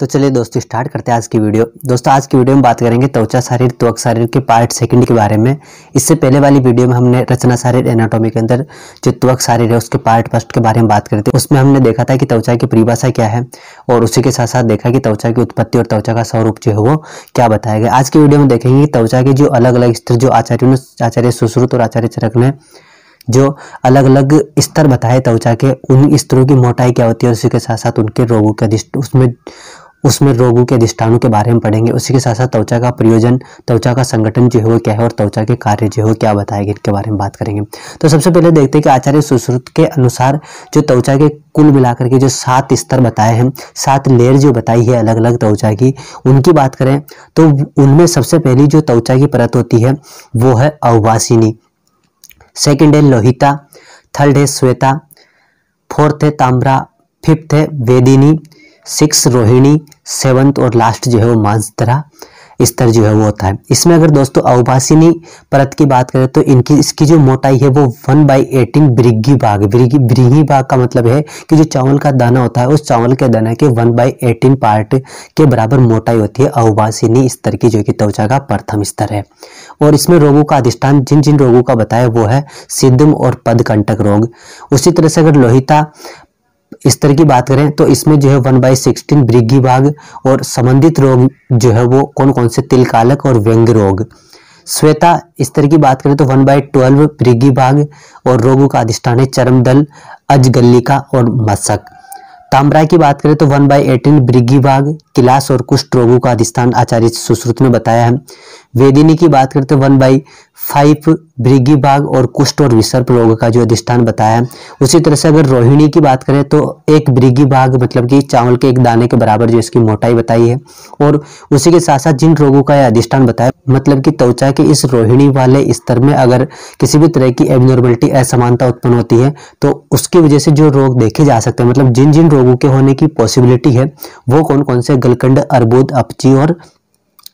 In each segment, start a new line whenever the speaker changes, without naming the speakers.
तो चलिए दोस्तों स्टार्ट करते हैं आज की वीडियो। दोस्तों आज की वीडियो में बात करेंगे त्वचा शरीर त्वक शरीर के पार्ट सेकंड के बारे में। इससे पहले वाली वीडियो में हमने रचना शरीर एनाटॉमी के अंदर जो त्वक शरीर है उसके पार्ट फर्स्ट के बारे में बात करी थी। उसमें हमने देखा था कि त्वचा की परिभाषा क्या है और उसी के साथ साथ देखा कि त्वचा की उत्पत्ति और त्वचा का स्वरूप जो है वो क्या बताया गया। आज की वीडियो में देखेंगे त्वचा के जो अलग अलग स्तर जो आचार्य सुश्रुत और आचार्य चरक ने जो अलग अलग स्तर बताए त्वचा के, उन स्तरों की मोटाई क्या होती है और उसी के साथ साथ उनके रोगों के उसमें रोगों के अधिष्ठानों के बारे में पढ़ेंगे। उसी के साथ साथ त्वचा का प्रयोजन, त्वचा का संगठन जो है वो क्या है और त्वचा के कार्य जो है वो क्या बताएंगे, इनके बारे में बात करेंगे। तो सबसे पहले देखते हैं कि आचार्य सुश्रुत के अनुसार जो त्वचा के कुल मिलाकर के जो 7 स्तर बताए हैं, 7 लेयर जो बताई है अलग अलग त्वचा की, उनकी बात करें तो उनमें सबसे पहली जो त्वचा की परत होती है वो है अवभासिनी, सेकेंड है लोहिता, थर्ड है श्वेता, फोर्थ है ताम्रा, फिफ्थ है वेदिनी, 6 रोहिणी, 7th और लास्ट जो है वो मांसधरा स्तर जो है वो होता है। इसमें अगर दोस्तों अवभासिनी परत की बात करें तो इसकी जो मोटाई है वो 1/18 ब्रिगी भाग, ब्रीही भाग का मतलब है कि जो चावल का दाना होता है उस चावल के दाने के 1/18 पार्ट के बराबर मोटाई होती है अवभासिनी स्तर की, जो कि त्वचा का प्रथम स्तर है। और इसमें रोगों का अधिष्ठान जिन जिन रोगों का बताया वो है सिद्धम और पदकंटक रोग। उसी तरह से अगर लोहिता स्तर की बात करें तो इसमें जो है 1/16 ब्रिगी भाग और संबंधित रोग जो है वो कौन कौन से तिलकालक और व्यंग रोग। श्वेता स्तर की बात करें तो 1/12 ब्रिगी भाग और रोगों का अधिष्ठान है चर्मदल, अजगल्लिका और मशक। ताम्रा की बात करें तो 1/18 ब्रिगी भाग, किलास और कुष्ठ रोगों का अधिष्ठान आचार्य सुश्रुत ने बताया है। वेदिनी की बात करें तो 1/5 ब्रिगी भाग और कुष्ठ और विसर्प रोग का जो अधिष्ठान बताया है। उसी तरह से अगर रोहिणी की बात करें तो 1 ब्रिगी भाग मतलब कि चावल के एक दाने के बराबर जो इसकी मोटाई बताई है। और उसी के साथ साथ जिन रोगों का यह अधिष्ठान बताया, मतलब कि त्वचा के इस रोहिणी वाले स्तर में अगर किसी भी तरह की एबनॉर्मलिटी असमानता उत्पन्न होती है तो उसकी वजह से जो रोग देखे जा सकते हैं, मतलब जिन जिन रोगों के होने की पॉसिबिलिटी है वो कौन कौन से गलकंड, अर्बुद, अपची और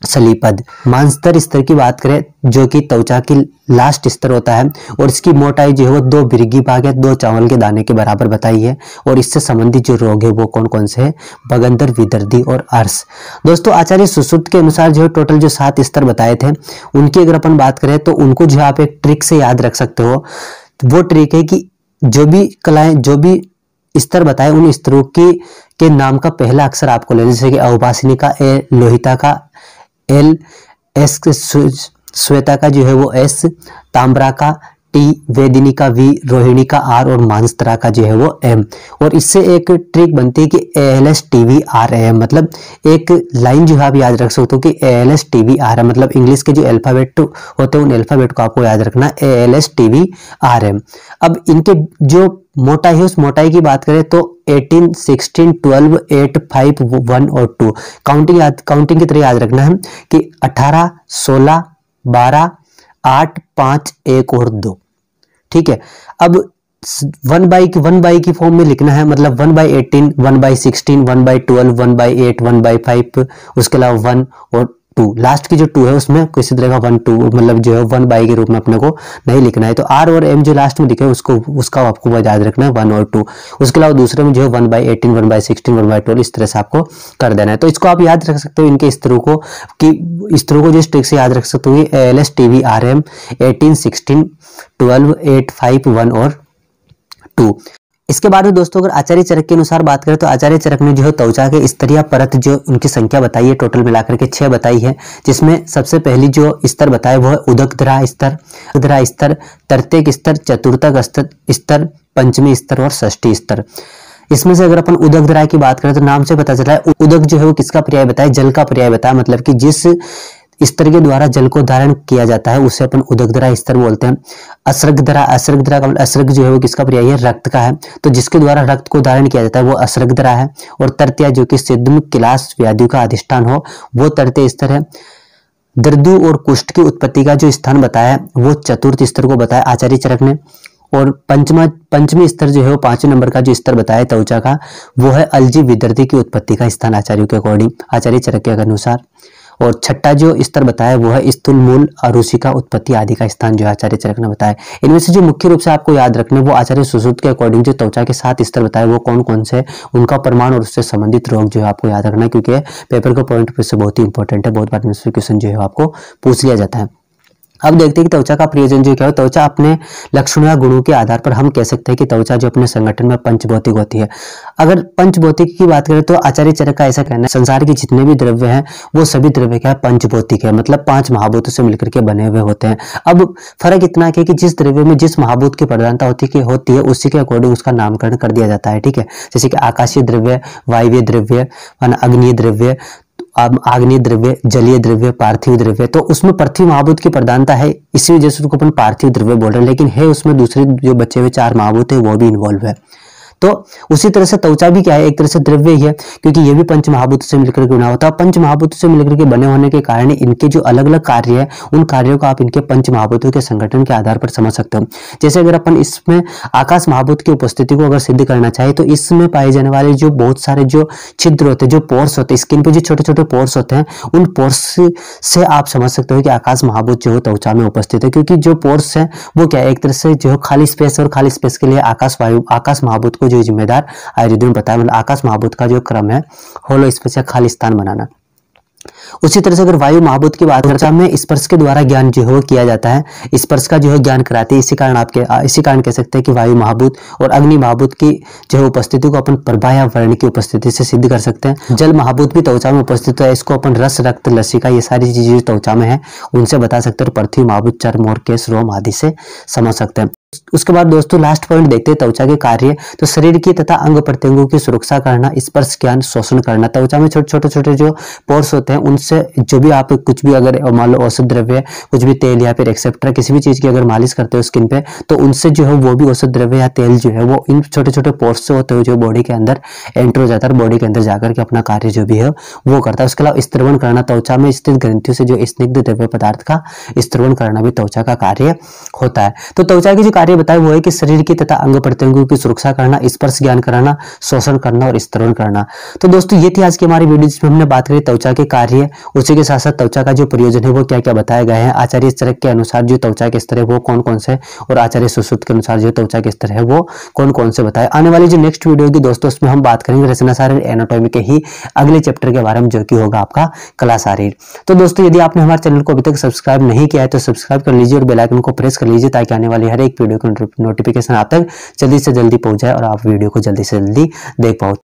सलीपद। मांसधर स्तर की बात करें जो कि त्वचा की लास्ट स्तर होता है और इसकी मोटाई जो है वो 2 ब्रिगी भाग है, 2 चावल के दाने के बराबर बताई है। और इससे संबंधित जो रोग है वो कौन कौन से है, बगंदर, विदर्दी और अर्श। दोस्तों आचार्य सुश्रुत के अनुसार जो टोटल जो 7 स्तर बताए थे उनकी अगर अपन बात करें तो उनको जो आप एक ट्रिक से याद रख सकते हो। वो ट्रिक है कि जो भी कलाएं, जो भी स्तर बताए उन स्तरों के नाम का पहला अक्षर आपको लेना, जैसे कि अवभासिनी का ए, लोहिता का L, S, श्वेता का जो है वो S, ताम्रा का T, वेदिनी का V, रोहिणी का R और मांसधरा का जो है वो M। और इससे एक ट्रिक बनती है कि ALSTVRAM, मतलब एक लाइन जो है आप याद रख सकते हो कि ALSTVRAM, मतलब इंग्लिश के जो अल्फाबेट होते हैं उन अल्फाबेट को आपको याद रखना, ALSTVRAM। अब इनके जो मोटाई है उस मोटाई की बात करें तो 18, 16, 12, 8, 5, 1 और 2 काउंटिंग की तरह याद रखना है कि 18, 16, 12, 8, 5, 1 और 2। ठीक है। अब 1/1 की फॉर्म में लिखना है, मतलब 1/18, 1/16, 1/12, 1/8, 1/5, उसके अलावा 1 और 2, लास्ट की जो 2 है उसमें किसी तरह का 1, 2 मतलब जो है 1/, के रूप में अपने को नहीं लिखना है। तो R और M जो लास्ट में लिखे उसका आपको याद रखना है 1 और 2। उसके अलावा दूसरे में जो है 1/18, 1/16, 1/12 इस तरह से आपको कर देना है। तो इसको आप याद रख सकते हो इनके स्तरों को, कि स्तरों को जिस ट्रिक से याद रख सकते हो ALSTVRAM 18, 16, 12, 8, 5, 1 और 2। इसके बाद में दोस्तों अगर आचार्य चरक के अनुसार बात करें तो आचार्य चरक ने जो है त्वचा के स्तरीय परत जो उनकी संख्या बताई है टोटल मिलाकर के 6 बताई है, जिसमें सबसे पहली जो स्तर बताया वो है उदकधरा स्तर, तृतीयक स्तर, चतुर्थक स्तर, पंचमी स्तर और षष्ठी स्तर। इसमें से अगर अपन उदकधरा की बात करें तो नाम से पता चला है उदक जो है वो किसका पर्याय बताया, जल का पर्याय बताया, मतलब कि जिस स्तर के द्वारा जल को धारण किया जाता है उसे अपन उदकधरा स्तर बोलते हैं। असर्गधरा का असर्ग जो है वो किसका पर्याय है, रक्त का है, तो जिसके द्वारा रक्त को धारण किया जाता है वो असर्गधरा है। और तृतीय जो कि सिद्धम, किलास, व्याधियों का अधिष्ठान हो वो तृतीय स्तर है। दर्दु और कुष्ठ की उत्पत्ति का जो स्थान बताया वो चतुर्थ स्तर को बताया आचार्य चरक ने। और पंचमी स्तर जो है वो 5वें नंबर का जो स्तर बताया त्वचा का वो है अलजी, विदर्दी की उत्पत्ति का स्थान आचार्यों के अकॉर्डिंग, आचार्य चरक के अनुसार। और छठा जो स्तर बताया वो है स्थूल मूल, अरुचिका, उत्पत्ति आदि का स्थान जो आचार्य चरक ने बताया। इनमें से जो मुख्य रूप से आपको याद रखने वो आचार्य सुश्रुत के अकॉर्डिंग जो त्वचा के 7 स्तर बताए वो कौन कौन से, उनका प्रमाण और उससे संबंधित रोग जो है आपको याद रखना है, क्योंकि पेपर के पॉइंट से बहुत ही इंपॉर्टेंट है। बहुत बार क्वेश्चन जो है आपको पूछ लिया जाता है। अब देखते हैं कि त्वचा का प्रयोजन जो क्या है। त्वचा अपने लक्षणों या गुणों के आधार पर हम कह सकते हैं कि त्वचा जो अपने संगठन में पंचभौतिक होती है। अगर पंचभौतिक की बात करें तो आचार्य चरक का ऐसा कहना है संसार के जितने भी द्रव्य हैं वो सभी द्रव्य क्या है, पंचभौतिक है, मतलब 5 महाभूतों से मिलकर के बने हुए होते हैं। अब फर्क इतना है कि जिस द्रव्य में जिस महाभूत की प्रधानता होती है उसी के अकॉर्डिंग उसका नामकरण कर दिया जाता है, ठीक है। जैसे कि आकाशीय द्रव्य, वायवीय द्रव्य, अग्नीय द्रव्य, आग्नेय द्रव्य, जलीय द्रव्य, पार्थिव द्रव्य। तो उसमें पृथ्वी महाभूत की प्रधानता है, इसी वजह से उसको अपन पार्थिव द्रव्य बोल रहे हैं, लेकिन है उसमें दूसरे जो बचे हुए 4 महाभूत है वो भी इन्वॉल्व है। तो उसी तरह से त्वचा भी क्या है, एक तरह से द्रव्य ही है, क्योंकि ये भी पंच महाभूत से मिलकर के बना होता है। पंच महाभूत से मिलकर के बने होने के कारण इनके जो अलग अलग कार्य है उन कार्यों को आप इनके पंच महाभूतों के संगठन के आधार पर समझ सकते हो। जैसे अगर अपन इसमें आकाश महाभूत की उपस्थिति को अगर सिद्ध करना चाहे तो इसमें पाए जाने वाले जो बहुत सारे जो छिद्र होते हैं, जो पोर्स होते हैं, स्किन पे जो छोटे छोटे पोर्स होते हैं, उन पोर्स से आप समझ सकते हो कि आकाश महाभूत जो है त्वचा में उपस्थित है। क्योंकि जो पोर्स है वो क्या है, एक तरह से जो खाली स्पेस, और खाली स्पेस के लिए आकाश महाभूत को जो जिम्मेदार आयुर्वेद में बताया, मतलब आकाश महाभूत का जो क्रम है होलो स्पेस या खाली स्थान बनाना। उसी तरह से अगर वायु महाभूत की बात करें में स्पर्श के द्वारा ज्ञान जो है वो किया जाता है, स्पर्श का जो है ज्ञान कराते हैं। इसी कारण कह सकते हैं कि वायु महाभूत और अग्नि महाभूत की जो है उपस्थिति को अपन प्रभा या वर्ण की उपस्थिति से सिद्ध कर सकते हैं। जल महाभूत भी त्वचा में उपस्थित है, इसको अपन रस, रक्त, लसिका ये सारी चीजें जो त्वचा में है उनसे बता सकते हैं। और पृथ्वी महाभूत चर्म और केश, रोम आदि से समझ सकते हैं। उसके बाद दोस्तों लास्ट पॉइंट देखते हैं त्वचा के कार्य। तो शरीर की तथा अंग प्रत्यंगों की सुरक्षा करना, स्पर्श ज्ञान, शोषण करना। त्वचा में छोटे छोटे जो पोर्स होते हैं उनसे जो भी आप कुछ भी अगर मान लो औषध द्रव्य, कुछ भी तेल या फिर एक्सेप्ट्रा किसी भी चीज की अगर मालिश करते हो स्किन पे, तो उनसे जो है वो भी औषध द्रव्य या तेल जो है वो इन छोटे छोटे पोर्स से होते हुए जो बॉडी के अंदर एंटर हो जाता है, बॉडी के अंदर जाकर के अपना कार्य जो भी है वो करता है। उसके अलावा स्त्रवण करना, त्वचा में स्थित ग्रंथियों से जो स्निग्ध द्रव्य पदार्थ का स्त्रवण करना भी त्वचा का कार्य होता है। तो त्वचा की जो कार्य बताए वो है कि शरीर की तथा अंग प्रत्यंगों की सुरक्षा करना, स्पर्श ज्ञान कराना, शोषण करना और स्तरण करना। तो दोस्तों ये थी आज की हमारी वीडियो जिसमें हमने बात करी त्वचा के कार्य, उसी के साथ साथ त्वचा का जो प्रयोजन है वो क्या क्या बताए गए हैं। आचार्य चरक के अनुसार जो त्वचा के स्तर है वो कौन कौन से, और आचार्य सुश्रुत के अनुसार जो त्वचा के स्तर है वो कौन कौन से बताए। आने वाली जो नेक्स्ट वीडियो होगी दोस्तों उसमें हम बात करेंगे रचना शारीर एनाटॉमी के ही अगले चैप्टर के बारे में, जो कि होगा आपका कला शारीर। तो दोस्तों यदि आपने हमारे चैनल को अभी तक सब्सक्राइब नहीं किया है तो सब्सक्राइब कर लीजिए और बेल आइकन को प्रेस कर लीजिए, ताकि आने वाली हर एक वीडियो का नोटिफिकेशन आप तक जल्दी से जल्दी पहुंच जाए और आप वीडियो को जल्दी से जल्दी देख पाओ।